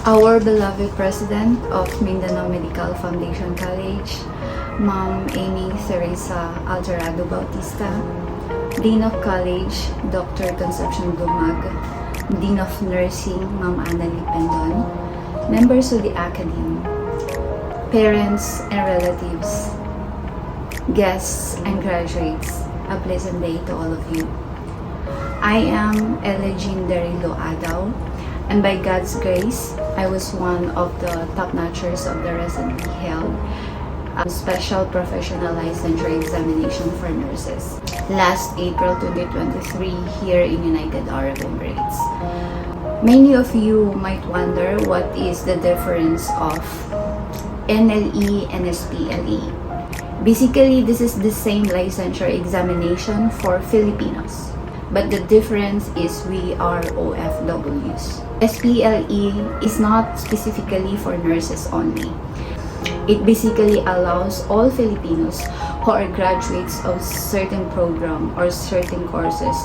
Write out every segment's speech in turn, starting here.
Our beloved President of Mindanao Medical Foundation College, Ma'am Amy Teresa Alvarado Bautista, Dean of College, Dr. Concepcion Dumag, Dean of Nursing, Ma'am Annalie Pendon, members of the Academy, parents and relatives, guests and graduates, a pleasant day to all of you. I am a legendary Loadaw, and by God's grace, I was one of the top-notchers of the recently held special professional licensure examination for nurses last April 2023 here in United Arab Emirates. Many of you might wonder what is the difference of NLE and Sple. Basically, this is the same licensure examination for Filipinos, but the difference is we are OFWs. Sple is not specifically for nurses only. It basically allows all Filipinos who are graduates of certain program or certain courses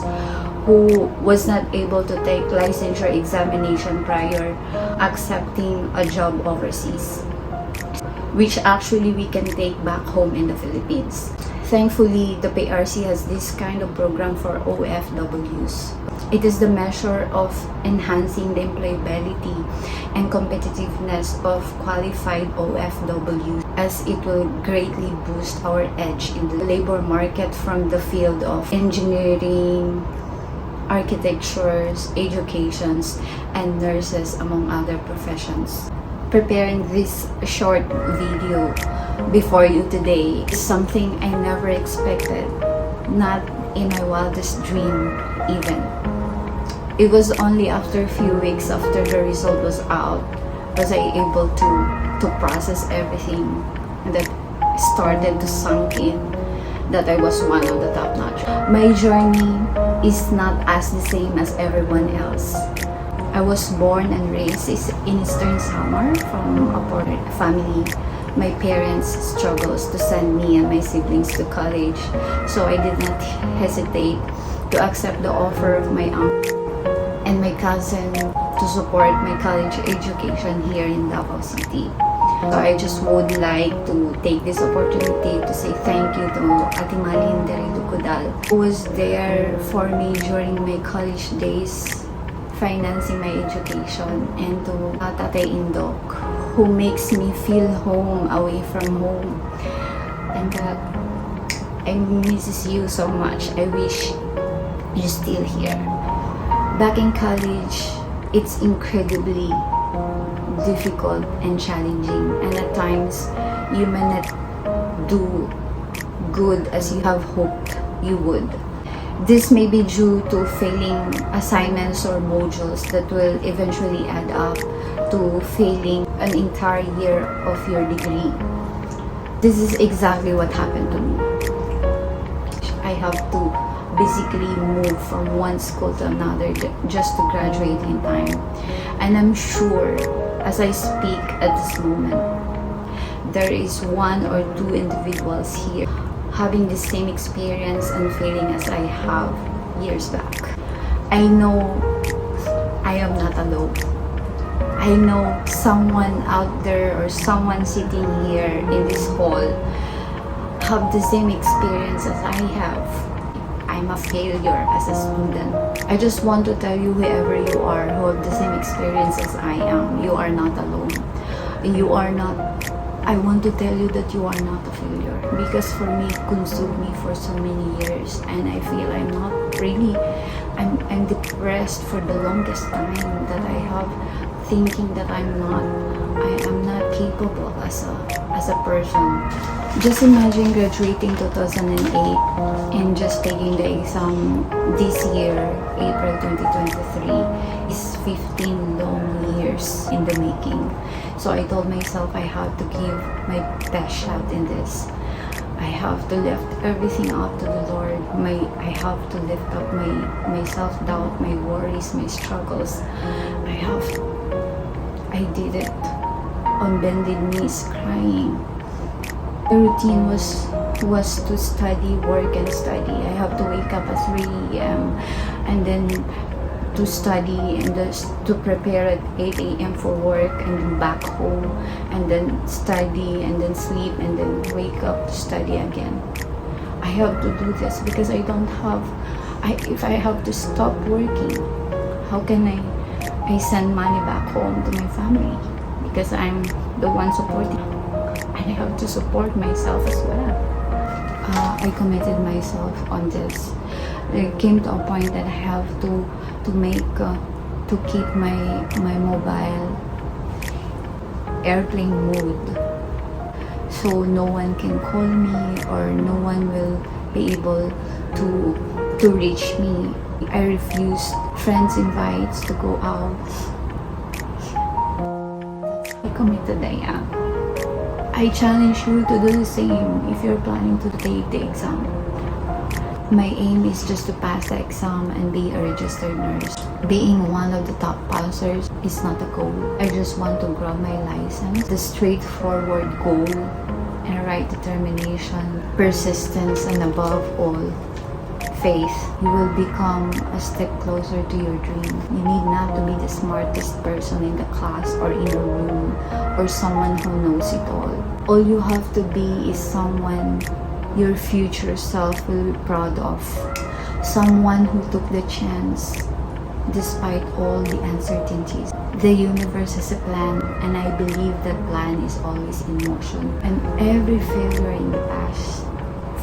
who was not able to take licensure examination prior accepting a job overseas, which actually we can take back home in the Philippines. Thankfully, the PRC has this kind of program for OFWs. It is the measure of enhancing the employability and competitiveness of qualified OFWs, as it will greatly boost our edge in the labor market from the field of engineering, architectures, educations, and nurses, among other professions. Preparing this short video before you today is something I never expected, not in my wildest dream even. It was only after a few weeks after the result was out was I able to process everything, and that started to sink in that I was one of the top notch. My journey is not as the same as everyone else. I was born and raised in Eastern Samar from a poor family. My parents struggles to send me and my siblings to college, so I did not hesitate to accept the offer of my uncle and my cousin to support my college education here in Davao City. So I just would like to take this opportunity to say thank you to Ate Malin Derelukudal, who was there for me during my college days, financing my education, and to Tatay Indok, who makes me feel home away from home. And I misses you so much. I wish you're still here. Back in college, it's incredibly difficult and challenging, and at times you may not do good as you have hoped you would. This may be due to failing assignments or modules that will eventually add up to failing an entire year of your degree. This is exactly what happened to me. I have to basically move from one school to another just to graduate in time. And I'm sure, as I speak at this moment, there is one or two individuals here having the same experience and feeling as I have years back. I know I am not alone. I know someone out there or someone sitting here in this hall have the same experience as I have. I'm a failure as a student. I just want to tell you, whoever you are who have the same experience as I am, you are not alone. You are not, I want to tell you that you are not a failure, because for me, it consumed me for so many years, and I feel I'm not really, I'm depressed for the longest time that I have, thinking that I am not capable as a person. Just imagine graduating 2008 and just taking the exam this year, April 2023, is 15 long years in the making. So I told myself I have to give my best shot in this. I have to lift everything up to the Lord. I have to lift up my self-doubt, my worries, my struggles. I did it on bended knees, crying. The routine was to study, work, and study. I have to wake up at 3 a.m. and then to study and just to prepare at 8 a.m. for work, and then back home, and then study, and then sleep, and then wake up to study again. I have to do this because I don't have, if I have to stop working, how can I send money back home to my family? Because I'm the one supporting, and I have to support myself as well. I committed myself on this. It came to a point that I have to keep my mobile airplane mode, so no one can call me or no one will be able to reach me. I refused friends' invites to go out. How committed I am. I challenge you to do the same if you're planning to take the exam. My aim is just to pass the exam and be a registered nurse. Being one of the top passers is not a goal. I just want to grab my license. The straightforward goal and right determination, persistence, and above all, faith. You will become a step closer to your dream. You need not to be the smartest person in the class or in a room or someone who knows it all. All you have to be is someone your future self will be proud of. Someone who took the chance despite all the uncertainties. The universe has a plan, and I believe that plan is always in motion. And every failure in the past,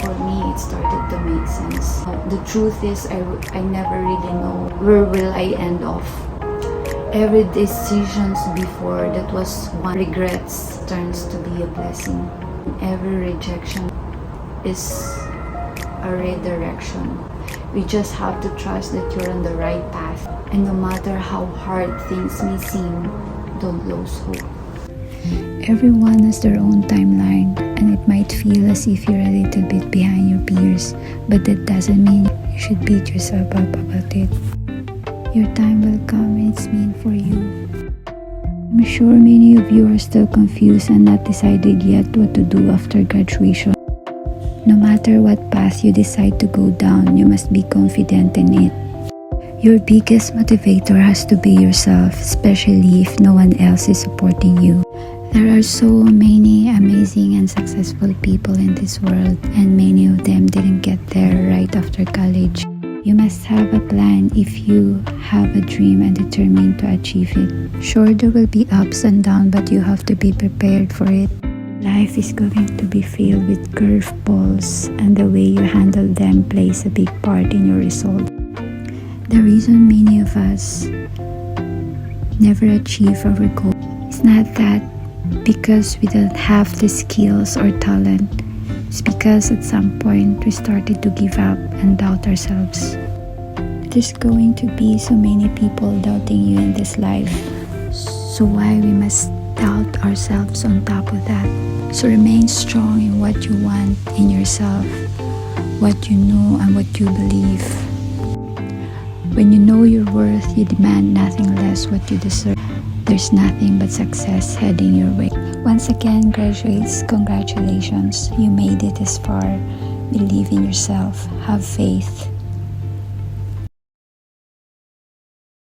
for me, it started to make sense. The truth is, I never really know where will I end off. Every decisions before that was one regrets turns to be a blessing. Every rejection is a redirection. We just have to trust that you're on the right path. And no matter how hard things may seem, don't lose hope. Everyone has their own timeline, and it might feel as if you're a little bit behind your peers, but that doesn't mean you should beat yourself up about it. Your time will come, and it's meant for you. I'm sure many of you are still confused and not decided yet what to do after graduation. No matter what path you decide to go down, you must be confident in it. Your biggest motivator has to be yourself, especially if no one else is supporting you. There are so many amazing and successful people in this world, and many of them didn't get there right after college. You must have a plan if you have a dream and determined to achieve it. Sure, there will be ups and downs, but you have to be prepared for it. Life is going to be filled with curveballs, and the way you handle them plays a big part in your result. The reason many of us never achieve our goal is not that because we don't have the skills or talent. It's because at some point we started to give up and doubt ourselves. There's going to be so many people doubting you in this life. So why we must doubt ourselves on top of that? So remain strong in what you want in yourself, what you know and what you believe. When you know your worth, you demand nothing less what you deserve. There's nothing but success heading your way. Once again, graduates, congratulations. You made it this far. Believe in yourself. Have faith.